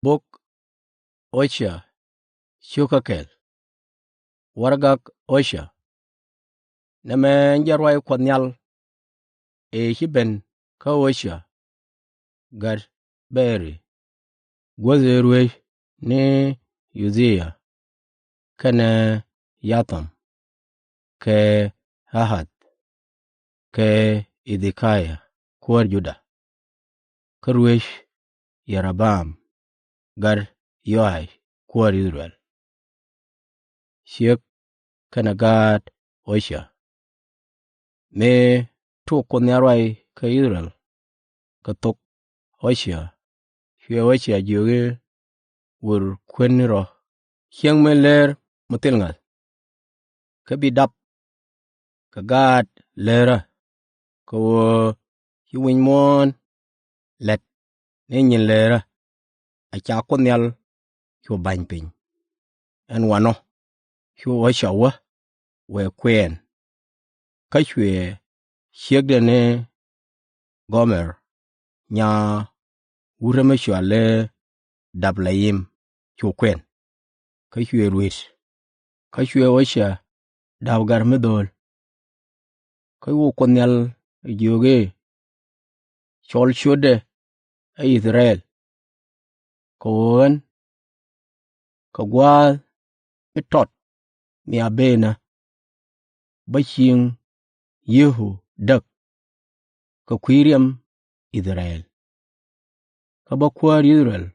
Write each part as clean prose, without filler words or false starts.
Bok Osha Shukakel Wargak Osha Neme Njarwai Kwanyal Hiben Ka Osha Gar Berry Gwazerwe Ni Uzziah Kana Yatham Ke Ahat Ke Idhikaya Kuwar Juda Karwesh Yarabam Gar Yoai Kuwar Israel Shek Kana Gad Osha Me Tu Kunyarwai Ka Israel Ka Tok Osha Shwe Osha Joge Wur Kweniro Hiang Meler Mutilngal Ka Bidap Ka Gad Lera Ka Wo Hiwin Mon Let Nenyin Lera Acha Kunyal Shwe Banyping En Wano Shwe Osha Wa We Kwen Ka Shwe Shek Dene Gomer Nya Wurame Shwa Le Dablayim Shwe Kwen Ka Shwe Ruiz Ka Shwe Osha Dabgar Medol Ka Wo Kunyal Joge Chol Shode A Israel Ka Wan Ka Gwal Mitot Mi Abena Bashing Yehu Dak Ka Kwiriam Israel Ka Bakwar Israel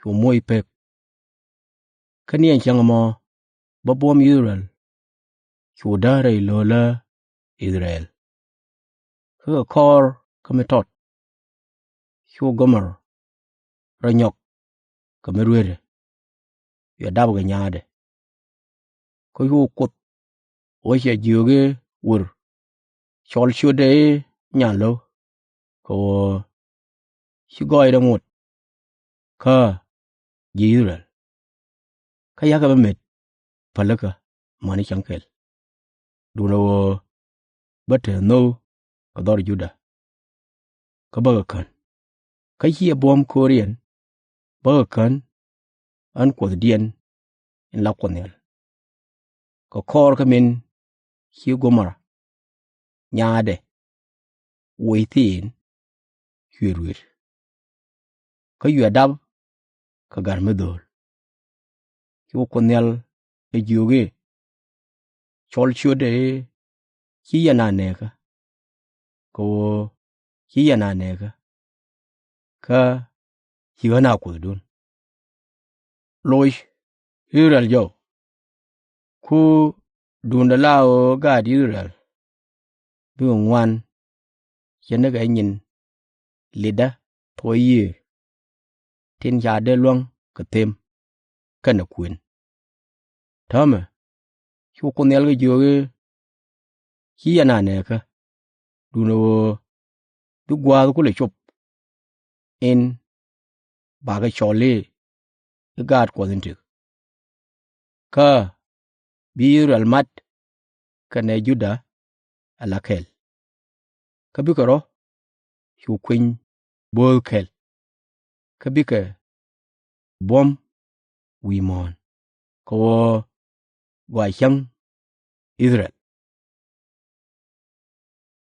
Shwe Moi Pek Ka Nien Changamo Babom Israel Shwe Dare Lola Israel Ka Kor Ka Mitot Shwe Gomer Ranyok Ka Merwede Ya Dabga Nyade Ka Shwe Kut Osha Joge Wur Chol Shode Nyalo Ka Wo Shigoy da Ngut Ka Ji Israel Ka Yaka Bamet Palaka Mani Chankel Duna Wo Bate No Ka Dor Juda Ka Baga Kan Ka Hia Bom Korean Baga Kan An Kwad Dien In La Kwanyal Ka Kor Ka Min Hia Gomara Nyade Within Hurwir Ka Yu Adab Ka Garmedol Hia Kwanyal E Joge Chol Shode Hia Naneka Ka Wo Hia Naneka Ka Hia Na Kudun Loish Israel Jo Ku Dunda Lao Gad Israel Biu Ngwan Chene Ga Nyin Lida Toye Tin Jade Luang Ka Tem Kana Kwen Tama Hia Kwanyal Ga Joge Hia Naneka Duna Wo Du Gwad Kule Chop In Baga Chole Gad Kwadintik Ka Bi Israel Mat Kana Juda Alakel Ka Bikaro Hia Kwen Bol Kel Ka Bika Bom Wimon Ka Wo Gwa Hyang Israel